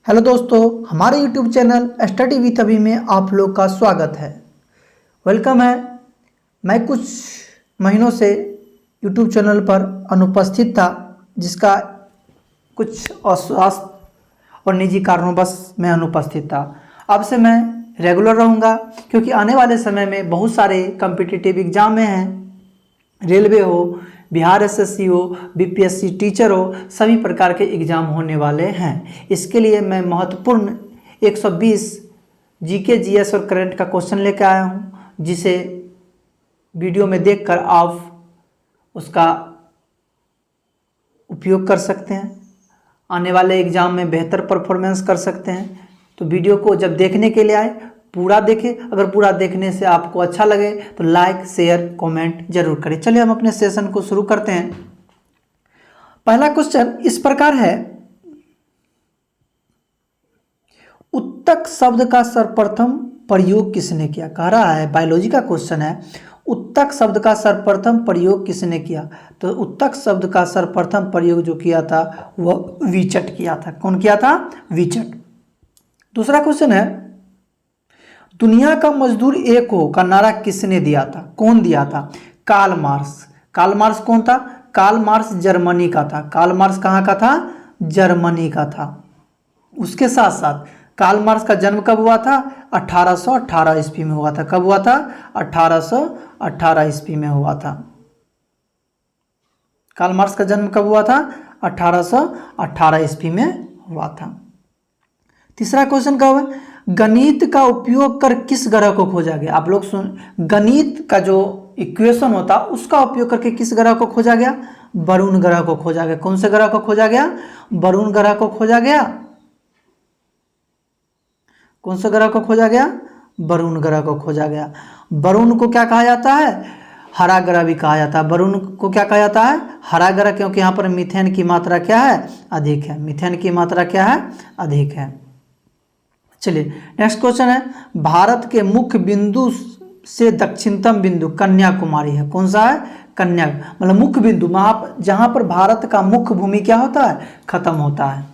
Hello दोस्तों, हमारे YouTube channel study with अभी में आप लोग का स्वागत है। वेलकम है। मैं कुछ महीनों से YouTube चैनल पर अनुपस्थित था, जिसका कुछ अस्वास्थ्य और निजी कारणोंवश मैं अनुपस्थित था। अब से मैं रेगुलर रहूँगा, क्योंकि आने वाले समय में बहुत सारे कॉम्पिटिटिव एग्जाम हैं। रेलवे हो, बिहार एसएससी हो, बीपीएससी टीचर हो, सभी प्रकार के एग्ज़ाम होने वाले हैं। इसके लिए मैं महत्वपूर्ण 120 जीके जीएस और करंट का क्वेश्चन लेकर आया हूं, जिसे वीडियो में देखकर आप उसका उपयोग कर सकते हैं, आने वाले एग्ज़ाम में बेहतर परफॉर्मेंस कर सकते हैं। तो वीडियो को जब देखने के लिए आए पूरा देखें। अगर पूरा देखने से आपको अच्छा लगे तो लाइक शेयर कमेंट जरूर करें। चलिए हम अपने सेशन को शुरू करते हैं। पहला क्वेश्चन इस प्रकार है, उत्तक शब्द का सर्वप्रथम प्रयोग किसने किया? कह रहा है, बायोलॉजी का क्वेश्चन है, उत्तक शब्द का सर्वप्रथम प्रयोग किसने किया? तो उत्तक शब्द का सर्वप्रथम प्रयोग जो किया था वह विचट किया था। कौन किया था? विचट। दूसरा क्वेश्चन है, दुनिया का मजदूर एक हो का नारा किसने दिया था? कौन दिया था? Karl Marx. कार्ल मार्क्स कौन था? कार्ल मार्क्स जर्मनी का था। कार्ल मार्क्स कहाँ का था? जर्मनी का था। उसके साथ साथ कार्ल मार्क्स का जन्म कब हुआ था? 1818 ईस्वी में हुआ था। कब हुआ था? 1818 ईस्वी में हुआ था। कार्ल मार्क्स का जन्म कब हुआ था? 1818 ईस्वी में हुआ था। तीसरा क्वेश्चन क्या हुआ? गणित का उपयोग कर किस ग्रह को खोजा गया? आप लोग सुन, गणित का जो इक्वेशन होता उसका उपयोग करके किस ग्रह को खोजा गया? वरुण ग्रह को खोजा गया। कौन से ग्रह को खोजा गया? वरुण ग्रह को खोजा गया। कौन से ग्रह को खोजा गया? वरुण ग्रह को खोजा गया। वरुण को क्या कहा जाता है? हरा ग्रह भी कहा जाता है। वरुण को क्या कहा जाता है? हरा ग्रह, क्योंकि यहाँ पर मीथेन की मात्रा क्या है? अधिक है। मीथेन की मात्रा क्या है? अधिक है। चलिए नेक्स्ट क्वेश्चन है, भारत के मुख्य बिंदु से दक्षिणतम बिंदु कन्याकुमारी है। कौन सा है? कन्या, मतलब मुख्य बिंदु, जहां पर भारत का मुख्य भूमि क्या होता है? खत्म होता है।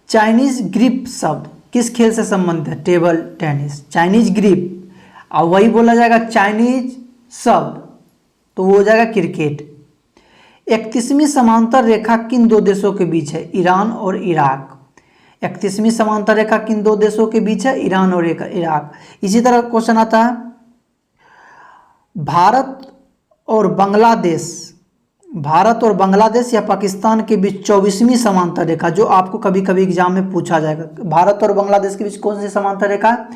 चाइनीज ग्रिप शब्द किस खेल से संबंधित है? Table tennis. चाइनीज ग्रिप, और वही बोला जाएगा चाइनीज शब्द तो वो हो जाएगा क्रिकेट। 31वीं समांतर रेखा किन दो देशों के बीच है? ईरान और इराक। 31वीं समांतर रेखा किन दो देशों के बीच है? ईरान और इराक। इसी तरह क्वेश्चन आता है, भारत और बांग्लादेश या पाकिस्तान के बीच 24वीं समांतर रेखा, जो आपको कभी कभी एग्जाम में पूछा जाएगा, भारत और बांग्लादेश के बीच कौन सी समांतर रेखा है?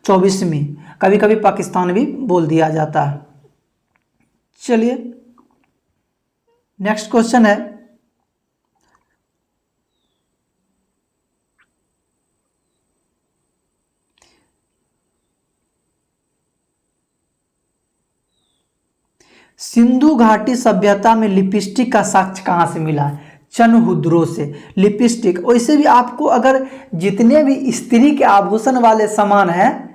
24वीं। कभी कभी पाकिस्तान भी बोल दिया जाता है। चलिए नेक्स्ट क्वेश्चन है, सिंधु घाटी सभ्यता में लिपस्टिक का साक्ष्य कहाँ से मिला है? चनहुद्रों से। लिपस्टिक, वैसे भी आपको अगर जितने भी स्त्री के आभूषण वाले सामान हैं,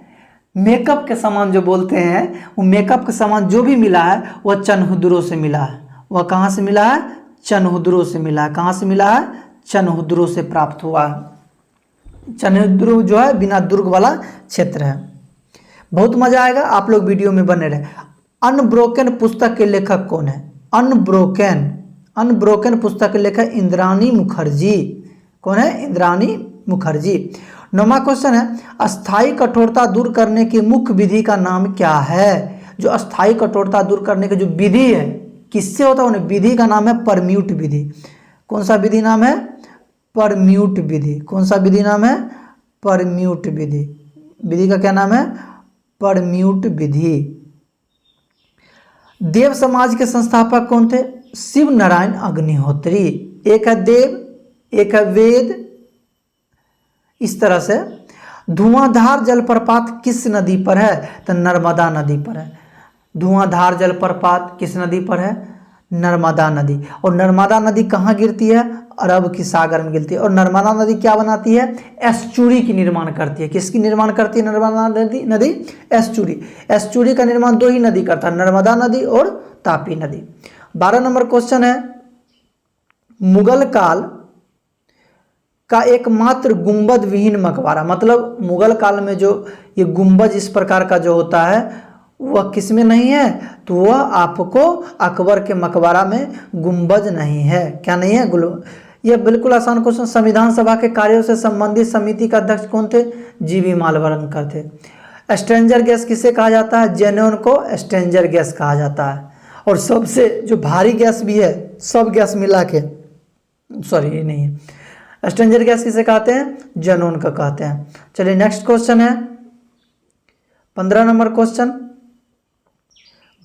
मेकअप के सामान जो बोलते हैं, वो मेकअप के सामान जो भी मिला है वह चनहुद्रों से मिला है। वह कहाँ से मिला है? चनहुद्रों से मिला है। कहाँ से मिला है? चनहुद्रों से प्राप्त हुआ है। चनहुद्र जो है बिना दुर्ग वाला क्षेत्र है। बहुत मजा आएगा, आप लोग वीडियो में बने रहे। अनब्रोकन पुस्तक के लेखक कौन है? अनब्रोकन पुस्तक के लेखक इंद्राणी मुखर्जी। कौन है? इंद्राणी मुखर्जी। 9वां क्वेश्चन है, अस्थाई कठोरता दूर करने की मुख्य विधि का नाम क्या है? जो अस्थाई कठोरता दूर करने की जो विधि है, किससे होता है? विधि का नाम है परम्यूट विधि। कौन सा विधि नाम है? परम्यूट विधि। कौन सा विधि नाम है? परम्यूट विधि। विधि का क्या नाम है? परम्यूट विधि। देव समाज के संस्थापक कौन थे? शिव नारायण अग्निहोत्री। एक है देव, एक है वेद। इस तरह से धुआंधार जलप्रपात किस नदी पर है? तो नर्मदा नदी पर है। धुआंधार जलप्रपात किस नदी पर है? नर्मदा नदी। और नर्मदा नदी कहाँ गिरती है? अरब की सागर में गिरती है। और नर्मदा नदी क्या बनाती है? एस्चुरी की निर्माण करती है। किसकी निर्माण करती है नर्मदा नदी? एस्चुरी। एस्चुरी का निर्माण दो ही नदी करता है, नर्मदा नदी और तापी नदी। 12 नंबर क्वेश्चन है, मुगल काल का एकमात्र गुंबद विहीन मकबरा, मतलब मुगल काल में जो ये गुंबज इस प्रकार का जो होता है वह किस में नहीं है, तो वह आपको अकबर के मकबरा में गुंबज नहीं है। क्या नहीं है? यह बिल्कुल आसान क्वेश्चन। संविधान सभा के कार्यों से संबंधित समिति का अध्यक्ष कौन थे? जीवी मालवणकर थे। स्ट्रेंजर गैस किसे कहा जाता है? जेनोन को स्ट्रेंजर गैस कहा जाता है। और सबसे जो भारी गैस भी है, सब गैस मिला के, सॉरी ये नहीं है, स्ट्रेंजर गैस किसे कहते हैं? जेनोन का कहते हैं। चलिए नेक्स्ट क्वेश्चन है 15 नंबर क्वेश्चन।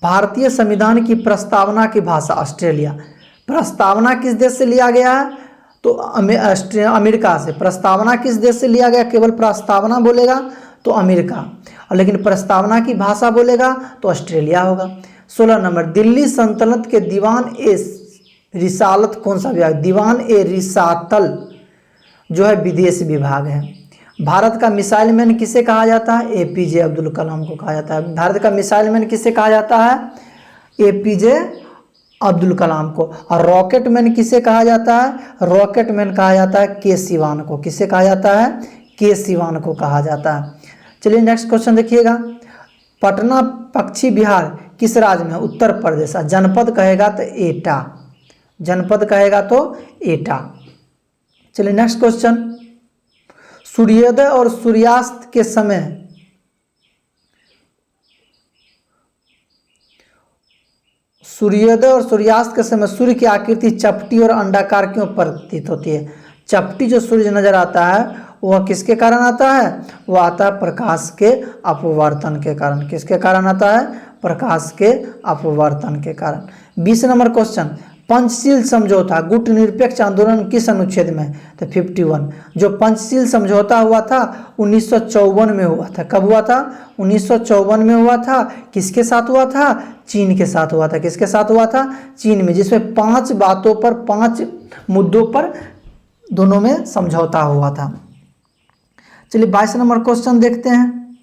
भारतीय संविधान की प्रस्तावना की भाषा ऑस्ट्रेलिया। प्रस्तावना किस देश से लिया गया है? तो अमेरिका से। प्रस्तावना किस देश से लिया गया? केवल प्रस्तावना बोलेगा तो अमेरिका, और लेकिन प्रस्तावना की भाषा बोलेगा तो ऑस्ट्रेलिया होगा। 16 नंबर, दिल्ली सल्तनत के दीवान ए रिसालत कौन सा विभाग? दीवान ए रिसातल जो है विदेश विभाग है। भारत का मिसाइल मैन किसे कहा जाता है? एपीजे अब्दुल कलाम को कहा जाता है। भारत का मिसाइल मैन किसे कहा जाता है? एपीजे अब्दुल कलाम को। और रॉकेट मैन किसे कहा जाता है? रॉकेट मैन कहा जाता है के सिवान को। किसे कहा जाता है? के सिवान को कहा जाता है। चलिए नेक्स्ट क्वेश्चन देखिएगा। पटना पश्चिम बिहार किस राज्य में? उत्तर प्रदेश। जनपद कहेगा तो एटा, जनपद कहेगा तो एटा। चलिए नेक्स्ट क्वेश्चन। सूर्योदय और सूर्यास्त के समय सूर्योदय और सूर्यास्त के समय सूर्य की आकृति चपटी और अंडाकार क्यों प्रतीत होती है? चपटी जो सूर्य नजर आता है वह किसके कारण आता है? वह आता है प्रकाश के अपवर्तन के कारण। किसके कारण आता है? प्रकाश के अपवर्तन के कारण। 20 नंबर क्वेश्चन। पंचशील समझौता गुट निरपेक्ष आंदोलन किस अनुच्छेद में? तो 51। जो पंचशील समझौता हुआ था 1954 में हुआ था। कब हुआ था? 1954 में हुआ था। किसके साथ हुआ था? चीन के साथ हुआ था। किसके साथ हुआ था? चीन में, जिसमें 5 बातों पर, 5 मुद्दों पर दोनों में समझौता हुआ था। चलिए 22 नंबर क्वेश्चन देखते हैं।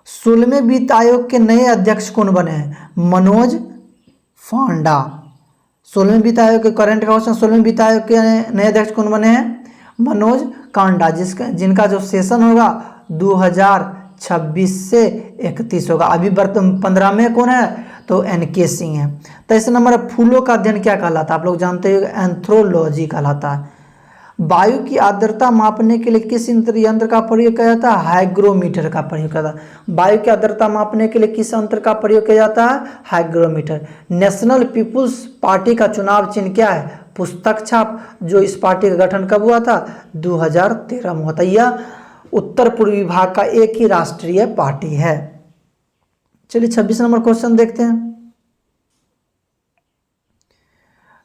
16वें वित्त आयोग के नए अध्यक्ष कौन बने हैं? मनोज फांडा। 16वें वित्त आयोग के करंट क्वेश्चन। 16वें वित्त आयोग के नए अध्यक्ष कौन बने हैं? मनोज कांडा, जिनका जो सेशन होगा 2026 से 31 होगा। अभी 15 में कौन है? तो एनके सिंह है। 23 नंबर, फूलों का अध्ययन क्या कहलाता है? आप लोग जानते हो एंथ्रोलॉजी कहलाता है। वायु की आर्द्रता मापने के लिए किस यंत्र का प्रयोग किया जाता है? हाइग्रोमीटर का प्रयोग किया जाता है। वायु की आर्द्रता मापने के लिए किस यंत्र का प्रयोग किया जाता है? हाइग्रोमीटर। नेशनल पीपुल्स पार्टी का चुनाव चिन्ह क्या है? पुस्तक छाप। जो इस पार्टी का गठन कब हुआ था? 2013 में हुआ था। यह उत्तर पूर्वी विभाग का एक ही राष्ट्रीय पार्टी है। चलिए 26 नंबर क्वेश्चन देखते हैं।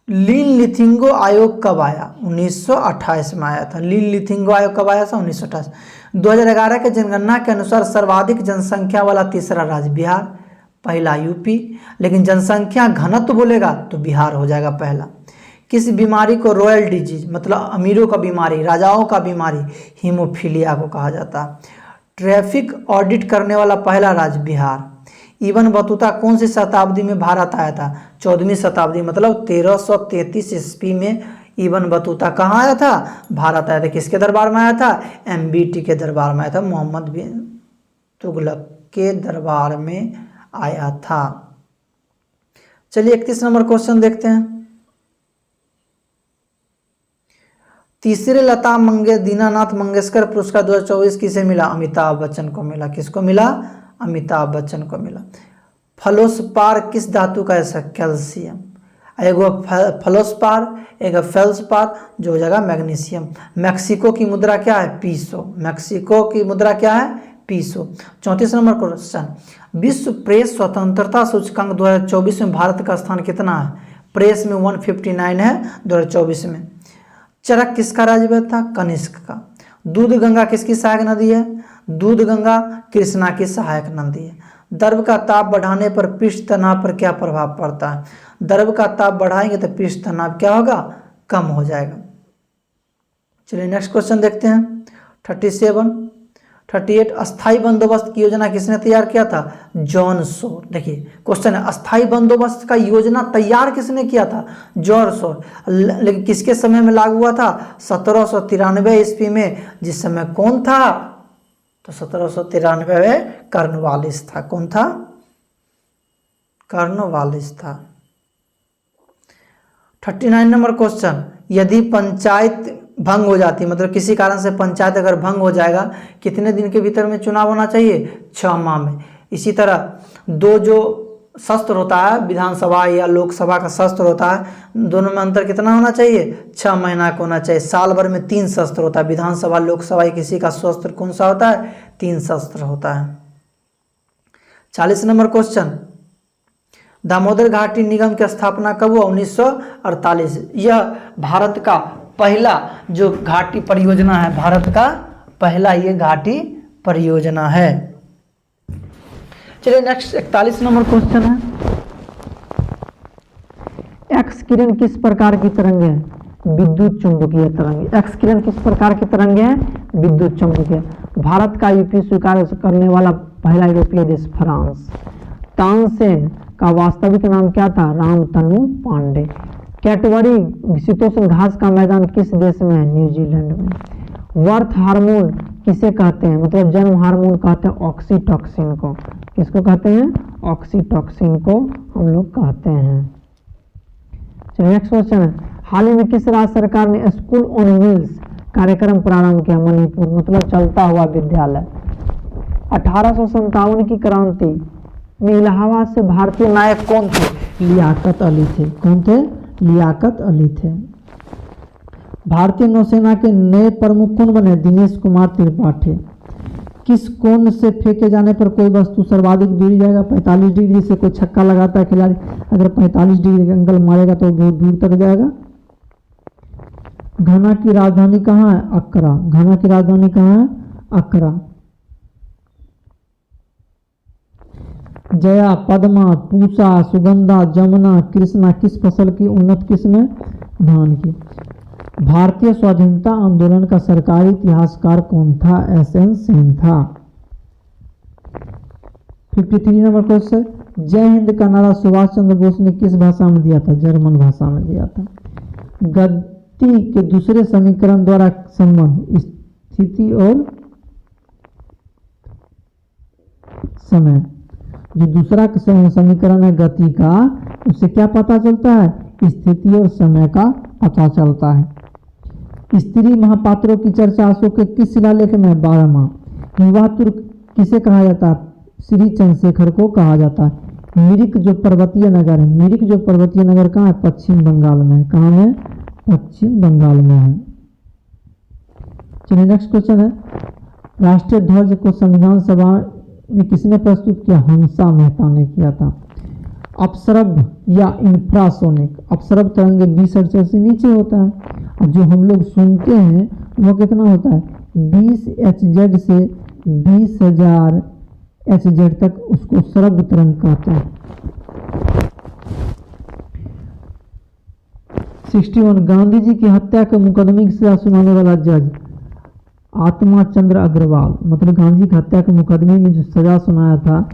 लीन लिथिंगो आयोग कब आया? 1928 में आया था। लीन लिथिंगो आयोग कब आया था? 1928। 2011 के जनगणना के अनुसार सर्वाधिक जनसंख्या वाला तीसरा राज्य बिहार, पहला यूपी, लेकिन जनसंख्या घनत्व बोलेगा तो बिहार हो जाएगा पहला। किस बीमारी को रॉयल डिजीज, मतलब अमीरों का बीमारी, राजाओं का बीमारी, हीमोफीलिया को कहा जाता है। ट्रैफिक ऑडिट करने वाला पहला राज्य बिहार। इबन बतूता कौन सी शताब्दी में भारत आया था? 14वीं शताब्दी, मतलब 1333 ईस्वी में इबन बतूता कहाँ आया था? भारत आया था। किसके दरबार में आया था? एमबीटी के दरबार में आया था। मोहम्मद बिन तुगलक के दरबार में आया था। चलिए 31 नंबर क्वेश्चन देखते हैं। तीसरे लता दीनानाथ मंगेशकर पुरस्कार 2024 किसे मिला? अमिताभ बच्चन को मिला। किसको मिला? अमिताभ बच्चन को मिला। फ्लोस्पार किस धातु का है? कैल्शियम। एगो फ्लोस्पार, एक फेल्सपार, जो हो जाएगा मैग्नीशियम। मैक्सिको की मुद्रा क्या है? पीसो। मैक्सिको की मुद्रा क्या है? पीसो। 34 नंबर क्वेश्चन। विश्व प्रेस स्वतंत्रता सूचकांक 2024 में भारत का स्थान कितना है? प्रेस में 159 है 2024 में। चरक किसका राज्य था? कनिष्क का। दूध गंगा किसकी सहायक नदी है? दूध गंगा कृष्णा की सहायक नदी है। द्रव का ताप बढ़ाने पर पृष्ठ तनाव पर क्या प्रभाव पड़ता है? द्रव का ताप बढ़ाएंगे तो पृष्ठ तनाव क्या होगा? कम हो जाएगा। चलिए नेक्स्ट क्वेश्चन देखते हैं 37। 38 अस्थाई बंदोबस्त की योजना किसने तैयार किया था? John show. देखिए क्वेश्चन है, अस्थाई बंदोबस्त का योजना तैयार किसने किया था? John show. लेकिन किसके समय में लागू हुआ था? 1793 ईस्वी में। जिस समय कौन था? तो 1793 में कॉर्नवालिस था। कौन था? कॉर्नवालिस था। 39 नंबर क्वेश्चन, यदि पंचायत भंग हो जाती, मतलब किसी कारण से पंचायत अगर भंग हो जाएगा, कितने दिन के भीतर में चुनाव होना चाहिए? 6 माह में। इसी तरह दो जो शस्त्र होता है, विधानसभा या लोकसभा का शस्त्र होता है, दोनों में अंतर कितना होना चाहिए? 6 महीना का होना चाहिए। साल भर में 3 शस्त्र होता है, विधानसभा लोकसभा किसी का शस्त्र कौन सा होता है? 3 शस्त्र होता है। 40 नंबर क्वेश्चन, दामोदर घाटी निगम की स्थापना कब हुआ? 1948। यह भारत का पहला जो घाटी परियोजना है, भारत का पहला ये घाटी परियोजना है। चलिए नेक्स्ट 41 नंबर क्वेश्चन है, एक्स किरण किस प्रकार की तरंग है? विद्युत चुंबकीय तरंग। एक्स किरण किस प्रकार की तरंग है? विद्युत चुंबकीय। भारत का यूपी स्वीकार करने वाला पहला यूरोपीय देश फ्रांस। तानसेन का वास्तविक नाम क्या था? रामतनु पांडे। कैटबरी शीतोष्ण घास का मैदान किस देश में है? न्यूजीलैंड में। वर्थ हार्मोन किसे कहते हैं? मतलब जन्म हार्मोन कहते हैं ऑक्सीटॉक्सिन को। किसको कहते हैं? ऑक्सीटॉक्सिन को हम लोग कहते हैं। चलिए नेक्स्ट क्वेश्चन है, हाल ही में किस राज्य सरकार ने स्कूल ऑन व्हील्स कार्यक्रम प्रारंभ किया? मणिपुर। मतलब चलता हुआ विद्यालय। 1857 की क्रांति में इलाहाबाद से भारतीय नायक कौन थे? लियाकत अली थे। कौन थे? लियाकत अली थे। भारतीय नौसेना के नए प्रमुख कौन बने? दिनेश कुमार त्रिपाठी। किस कोण से फेंके जाने पर कोई वस्तु सर्वाधिक दूरी जाएगा? 45 डिग्री से कोई छक्का लगाता है खिलाड़ी, अगर 45 डिग्री एंगल मारेगा तो बहुत दूर तक जाएगा। घाना की राजधानी कहाँ है? अक्रा। घाना की राजधानी कहाँ है? अक्रा। जया, पद्मा, पूसा, सुगंधा, जमुना, कृष्णा किस फसल की उन्नत किस्म है? धान की। भारतीय स्वाधीनता आंदोलन का सरकारी इतिहासकार कौन था? एसएन सेन था। 53 नंबर क्वेश्चन, जय हिंद का नारा सुभाष चंद्र बोस ने किस भाषा में दिया था? जर्मन भाषा में दिया था। गति के दूसरे समीकरण द्वारा संबंध स्थिति और समय। जो दूसरा समीकरण है गति का, उससे क्या पता चलता है? स्थिति और समय का पता चलता है। स्त्री महापात्रों की चर्चा अशोक के किस शिलालेख में? 12वां। युवा तुर्क किसे कहा जाता है? श्री चंद्रशेखर को कहा जाता है। मिरिक जो पर्वतीय नगर है, मिरिक जो पर्वतीय नगर कहाँ है? पश्चिम बंगाल में। कहाँ में? पश्चिम बंगाल में है। चलिए नेक्स्ट क्वेश्चन है, राष्ट्रीय ध्वज को संविधान सभा में किसने प्रस्तुत किया? हंसा मेहता ने किया था। अपसरब या इंफ्रासोनिक, अपसरब तरंगे 20 हर्ट्ज से नीचे होता है, और जो हम लोग सुनते हैं वो कितना होता है? 20 HZ से 20,000 HZ तक, उसको सरब तरंग कहते हैं। 61 गांधी जी की हत्या के मुकदमे की सजा सुनाने वाला जज? आत्मा चंद्र अग्रवाल। मतलब गांधी की हत्या के मुकदमे में जो सजा सुनाया था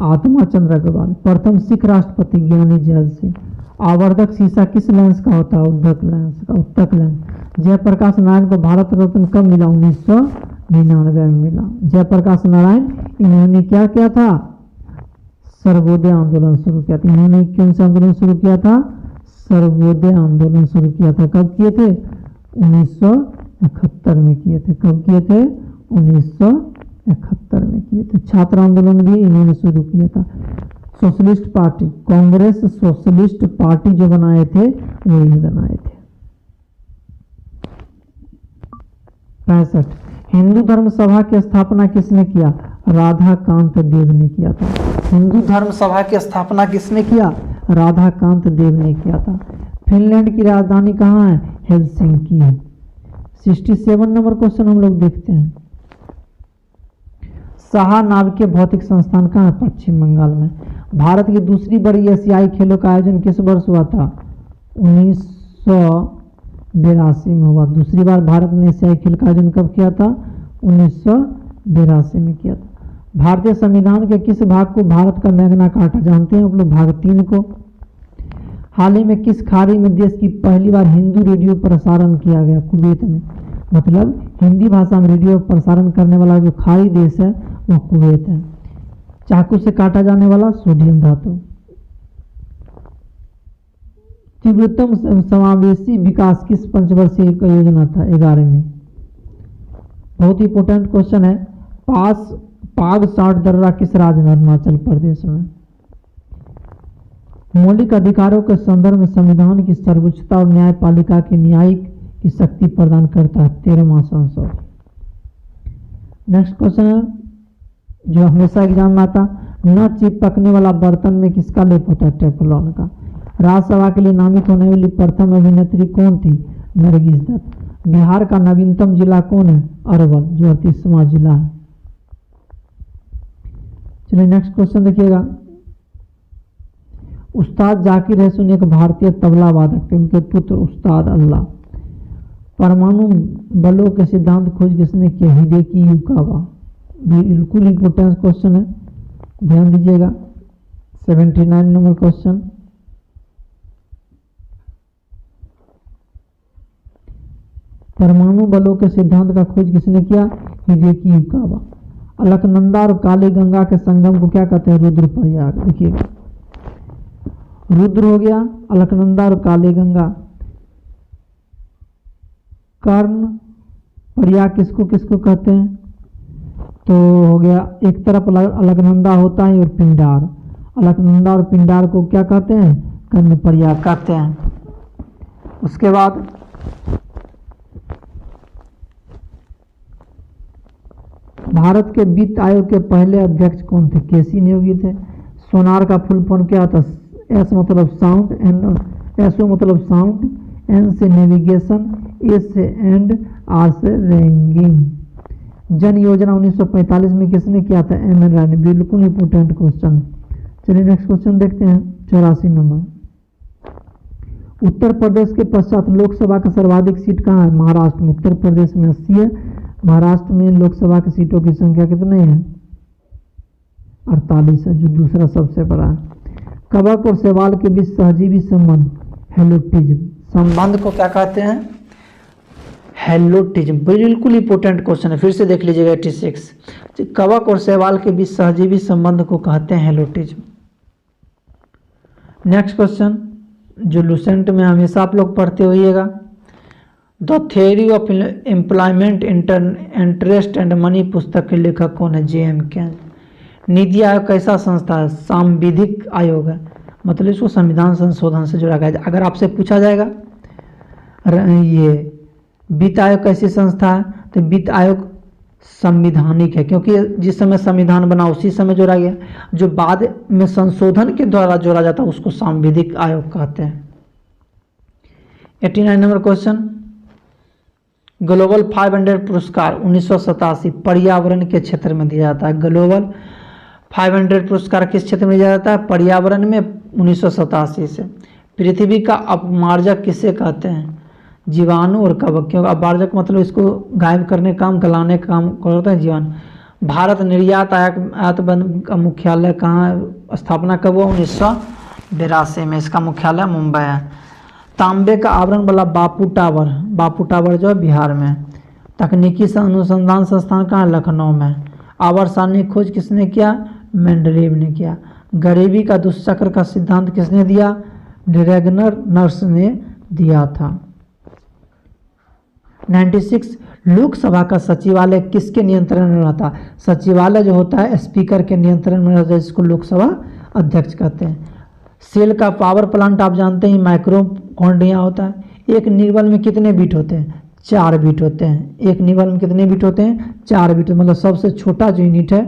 आत्मा चंद्र अग्रवाल। प्रथम सिख राष्ट्रपति ज्ञानी जैल सिंह। आवर्धक शीशा किस लेंस का होता है? उत्तक लेंस का। उत्तक लेंस। जयप्रकाश नारायण को भारत रत्न कब मिला? 1999 में मिला। जयप्रकाश नारायण, इन्होंने क्या किया था? सर्वोदय आंदोलन शुरू किया था। इन्होंने कौन सा आंदोलन शुरू किया था? सर्वोदय आंदोलन शुरू किया था। कब किए थे? 1971 में किए थे। कब किए थे? 1971 में किए थे। छात्र आंदोलन भी इन्होंने शुरू किया था। Socialist party, Congress socialist party जो बनाए थे वो ही बनाए थे। 65 हिंदू धर्म सभा की स्थापना किसने किया? राधाकांत देव ने किया था। हिंदू धर्म सभा की स्थापना किसने किया? राधाकांत देव ने किया था। फिनलैंड की राजधानी कहाँ है? हेलसिंकी है। 67 नंबर क्वेश्चन हम लोग देखते हैं, साहा नाभिकीय भौतिक संस्थान कहाँ है? पश्चिम बंगाल में। भारत की दूसरी बड़ी एशियाई खेलों का आयोजन किस वर्ष हुआ था? 1982 में हुआ। दूसरी बार भारत ने एशियाई खेल का आयोजन कब किया था? 1982 1982 में किया था। भारतीय संविधान के किस भाग को भारत का मैग्ना कार्टा जानते हैं आप लोग? भाग 3 को। हाल ही में किस खाड़ी में देश की पहली बार हिंदी रेडियो प्रसारण किया गया? कुवैत में। मतलब हिंदी भाषा में रेडियो प्रसारण करने वाला जो खाड़ी देश है वो कुवैत है। चाकू से काटा जाने वाला सोडियम धातु। तीव्रतम समावेशी विकास किस पंचवर्षीय योजना था? 11 में। बहुत ही इंपोर्टेंट क्वेश्चन है। पाग साठ दर्रा किस राज्य में? अरुणाचल प्रदेश में। मौलिक अधिकारों के संदर्भ में संविधान की सर्वोच्चता और न्यायपालिका की न्यायिक की शक्ति प्रदान करता है? 13वां संशोधन। नेक्स्ट क्वेश्चन है जो हमेशा एग्जाम में आता, न चिपकने वाला बर्तन में किसका लेप होता है? टेफ्लॉन का। राज्यसभा के लिए नामित होने वाली प्रथम अभिनेत्री कौन थी? नरगिस दत्त। बिहार का नवीनतम जिला कौन है? अरवल, जो 38वां जिला है। चलिए नेक्स्ट क्वेश्चन देखिएगा। उस्ताद जाकिर हुसैन एक भारतीय तबला वादक थे, उनके पुत्र उस्ताद अल्लाह। परमाणु बलों के सिद्धांत खोज किसने किया? Hideki Yukawa. बिल्कुल इंपोर्टेंट क्वेश्चन है, ध्यान दीजिएगा। 79 नंबर क्वेश्चन। परमाणु बलों के सिद्धांत का खोज किसने किया? Hideki Yukawa. अलकनंदा और काली गंगा के संगम को क्या कहते हैं? रुद्रप्रयाग। देखिएगा, रुद्र हो गया, अलकनंदा और काली गंगा। कर्ण प्रयाग किसको किसको कहते हैं? तो हो गया, एक तरफ अलकनंदा होता है और पिंडार। अलकनंदा और पिंडार को क्या कहते हैं? कर्ण प्रयाग कहते हैं। उसके बाद भारत के वित्त आयोग के पहले अध्यक्ष कौन थे? केसी नेगी थे। सोनार का फुल फॉर्म क्या था? एस मतलब साउंड, एसओ मतलब साउंड, एन से नेविगेशन, ए से एंड, आर से रैंकिंग। जन योजना 1945 में किसने किया था? एम एन राय ने। बिल्कुल इंपोर्टेंट क्वेश्चन। चलिए नेक्स्ट क्वेश्चन देखते हैं। 84 नंबर। उत्तर प्रदेश के पश्चात लोकसभा का सर्वाधिक सीट कहाँ है? महाराष्ट्र में। उत्तर प्रदेश में 80 है, महाराष्ट्र में लोकसभा की सीटों की संख्या कितनी है? 48 है, जो दूसरा सबसे बड़ा है। कवक और शैवाल के बीच सहजीवी संबंध हेलोटिज्म संबंध को क्या कहते हैं? हेलोटिज्म। बिल्कुल इंपोर्टेंट क्वेश्चन है, फिर से देख लीजिएगा। 86 कवक और शैवाल के बीच सहजीवी संबंध को कहते हैं हेलोटिज्म। नेक्स्ट क्वेश्चन जो लुसेंट में हमेशा आप लोग पढ़ते होइएगा। The theory of employment interest and money पुस्तक के लेखक कौन है? JM केन। नीति आयोग कैसा संस्था है? सांविधिक आयोग है, मतलब इसको संविधान संशोधन से जोड़ा गया है। अगर आपसे पूछा जाएगा ये वित्त आयोग कैसी संस्था है, तो वित्त आयोग संविधानिक है, क्योंकि जिस समय संविधान बना उसी समय जोड़ा गया। जो बाद में संशोधन के द्वारा जोड़ा जाता है उसको सांविधिक आयोग कहते हैं। 89 नंबर क्वेश्चन। ग्लोबल 500 पुरस्कार 1987 पर्यावरण के क्षेत्र में दिया जाता है। ग्लोबल 500 पुरस्कार किस क्षेत्र में दिया जाता है? पर्यावरण में 1987 से। पृथ्वी का अपमार्जक किसे कहते हैं? जीवाणु और कवक। क्योंकि अपमार्जक मतलब इसको गायब करने काम, गलाने का काम करता है जीवाणु। भारत निर्यात आयात बंद का मुख्यालय कहाँ है? स्थापना कब हुआ? 1982 में। इसका मुख्यालय मुंबई है। तांबे का आवरण वाला बापू टावर जो है बिहार में। तकनीकी अनुसंधान संस्थान कहाँ है? लखनऊ में। आवर्सानिक खोज किसने किया? मेंडलीव ने किया। गरीबी का दुष्चक्र का सिद्धांत किसने दिया? ड्रैगनर नर्स ने दिया था। 96 लोकसभा का सचिवालय किसके नियंत्रण में रहता? सचिवालय जो होता है स्पीकर के नियंत्रण में रहता है, जिसको लोकसभा अध्यक्ष कहते हैं। सेल का पावर प्लांट आप जानते हैं माइक्रोकॉन्ड्रिया होता है। एक निवल में कितने बीट होते हैं? 4 बीट होते हैं। एक निवल में कितने बीट होते हैं? 4 बीट। मतलब सबसे छोटा जो यूनिट है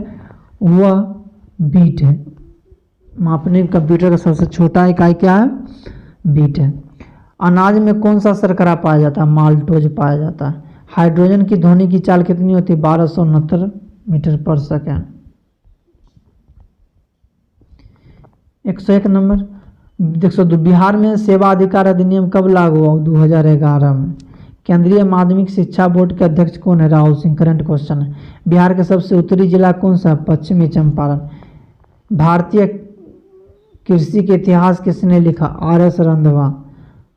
वह बीट है। मापने कंप्यूटर का सबसे छोटा इकाई क्या है? बीट है। अनाज में कौन सा शर्करा पाया जाता है? माल्टोज पाया जाता है। हाइड्रोजन की ध्वनि की चाल कितनी होती है? 1269 मीटर पर सेकेंड। 101 नंबर। 102 बिहार में सेवा अधिकार अधिनियम कब लागू हुआ? 2011 में। केंद्रीय माध्यमिक शिक्षा बोर्ड के अध्यक्ष कौन है? राहुल सिंह। करंट क्वेश्चन है। बिहार का सबसे उत्तरी जिला कौन सा है? पश्चिमी चंपारण। भारतीय कृषि के इतिहास किसने लिखा? R.S. रंधावा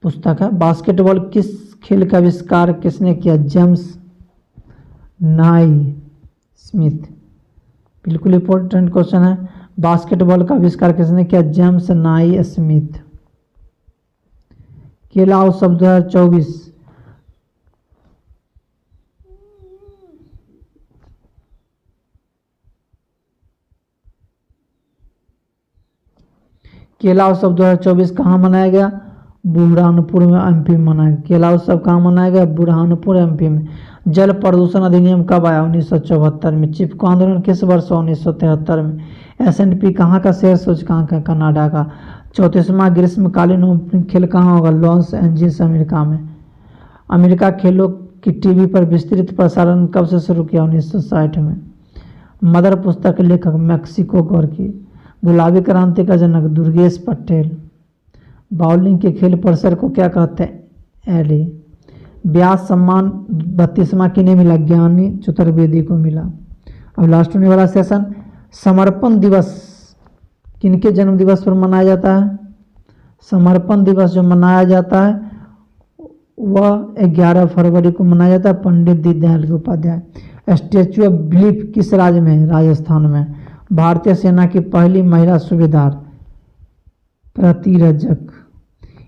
पुस्तक है। बास्केटबॉल किस खेल का आविष्कार किसने किया? जेम्स नाई स्मिथ। बिल्कुल इंपॉर्टेंट क्वेश्चन है। बास्केटबॉल का आविष्कार किसने किया? जेम्स नाई स्मिथ। केला उत्सव 2024 केला उत्सव 2024 कहाँ मनाया गया? बुरहानपुर में एमपी में मनाया गया। केला उत्सव कहाँ मनाया गया? बुरहानपुर एमपी में। जल प्रदूषण अधिनियम कब आया? 1974 में। चिपको आंदोलन किस वर्ष? 1973 में। S&P कहाँ का शेयर सूचकांक है? कनाडा का। 34वां ग्रीष्मकालीन ओलंपिक खेल कहाँ होगा? लॉस एंजिल्स अमेरिका में। अमेरिका खेलों की टीवी पर विस्तृत प्रसारण कब से शुरू किया? 1960 में। मदर पुस्तक के लेखक मैक्सिको गोर्की। गुलाबी क्रांति का जनक दुर्गेश पटेल। बाउलिंग के खेल परिसर को क्या कहते हैं? एली। व्यास सम्मान 32वां किन्हें मिला? ज्ञानी चतुर्वेदी को मिला। अब लास्ट होने वाला सेशन, समर्पण दिवस किनके जन्म दिवस पर मनाया जाता है? समर्पण दिवस जो मनाया जाता है वह 11 फरवरी को मनाया जाता है, Pandit Deendayal Upadhyay. Statue of belief किस राज्य में है? राजस्थान में। भारतीय सेना की पहली महिला सूबेदार? प्रतिरक्षक।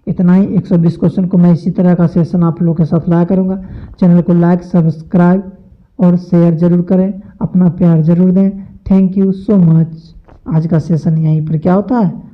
इतना ही 120 क्वेश्चन को मैं इसी तरह का सेशन आप लोगों के साथ लाया करूँगा। चैनल को लाइक, सब्सक्राइब और शेयर जरूर करें, अपना प्यार जरूर दें। Thank you so much. आज का सेशन यहीं पर क्या होता है?